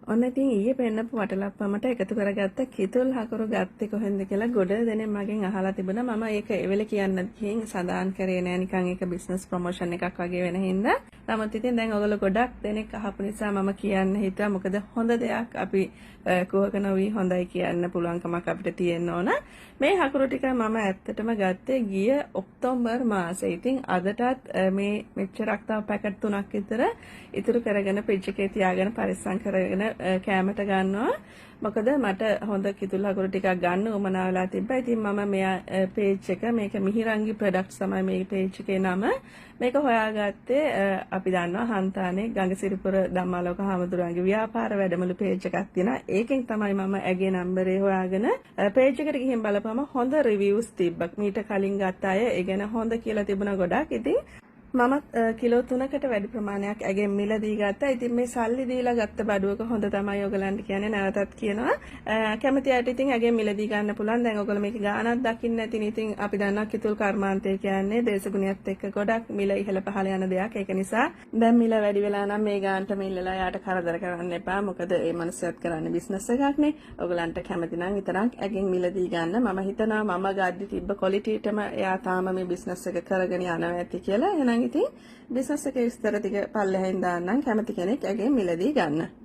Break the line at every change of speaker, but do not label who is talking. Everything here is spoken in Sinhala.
ඔන්න ඉතින් ඊයේ පෙන්නපු වටලප්පමට එකතු කරගත්ත කිතුල් හකුරු ගත්තේ කොහෙන්ද කියලා ගොඩ දෙනෙක් මගෙන් අහලා තිබුණා. මම ඒක එවෙල කියන්න ගිහින් සඳහන් කරේ නෑ, නිකන් ඒක බිස්නස් ප්‍රොමෝෂන් එකක් වගේ වෙන හින්දා. නමුත් ඉතින් දැන් ඔයගොල්ලෝ ගොඩක් දෙනෙක් අහපු නිසා මම කියන්න හිතුවා. මොකද හොඳ දෙයක් අපි කුහක නොවි හොඳයි කියන්න පුළුවන්කමක් අපිට තියෙන්න ඕන. මේ හකුරු ටික මම ඇත්තටම ගත්තේ ගිය ඔක්තෝබර් මාසේ. ඉතින් අදටත් මේ මෙච්චරක් තව පැකට් 3ක් විතර ඉතුරු කරගෙන ෆ්‍රිජ් එකේ තියාගෙන පරිස්සම් කරගෙන කෑමට ගන්නවා. මොකද මට හොඳ කිතුල් හකුරු ටිකක් ගන්න උවමනා වෙලා තිබ්බා. ඉතින් මම මෙයා පේජ් එක මේක මිහිරංගි ප්‍රොඩක්ට්ස් තමයි මේ පේජ් එකේ නම. මේක හොයාගත්තේ අපි දන්නවා හන්තානේ ගංගසිරිපුර ධම්මාලෝක හාමුදුරුවන්ගේ ව්‍යාපාර වැඩමුළු පේජ් එකක් තියෙනවා. ඒකෙන් තමයි මම ඇගේ නම්බරේ හොයාගෙන පේජ් එකට ගිහින් බලපුවම හොඳ රිවිව්ස් තිබ්බා. මීට කලින් ගත්ත අය ඒ ගැන හොඳ කියලා තිබුණා ගොඩක්. ඉතින් මම කිලෝ 3කට වැඩි ප්‍රමාණයක් ඇගෙන් මිලදී ගත්තා. ඉතින් මේ සල්ලි දීලා ගත්ත බඩුවක හොඳ තමයි ඔයගලන්ට කියන්නේ. නැවතත් කියනවා. කැමති අයට ඉතින් ඇගෙන් මිලදී ගන්න පුළුවන්. දැන් ඔයගොල්ලෝ මේක ගානක් දකින්න නැතිනේ. ඉතින් අපි දන්නවා කිතුල් කර්මාන්තය කියන්නේ දේශගුණියත් එක්ක ගොඩක් මිල ඉහළ පහළ යන දෙයක්. ඒක නිසා දැන් මිල වැඩි වෙලා නම් මේ ගානට මිල්ලලා යාට කරදර කරන්න එපා. මොකද මේ මනුස්සයත් කරන්නේ බිස්නස් එකක්නේ. ඔයගලන්ට කැමති නම් විතරක් ඇගෙන් මිලදී ගන්න. මම හිතනවා මම ගද්දි තිබ්බ ක්වොලිටියටම එයා තාම මේ බිස්නස් එක කරගෙන යනවා ඇති කියලා. එහෙනම් ඉතින් බිස්නස් එකේ විස්තර ටික පල්ලෙහෙන් දාන්නම් කැමති කෙනෙක් ඇගෙන් මිලදී ගන්න.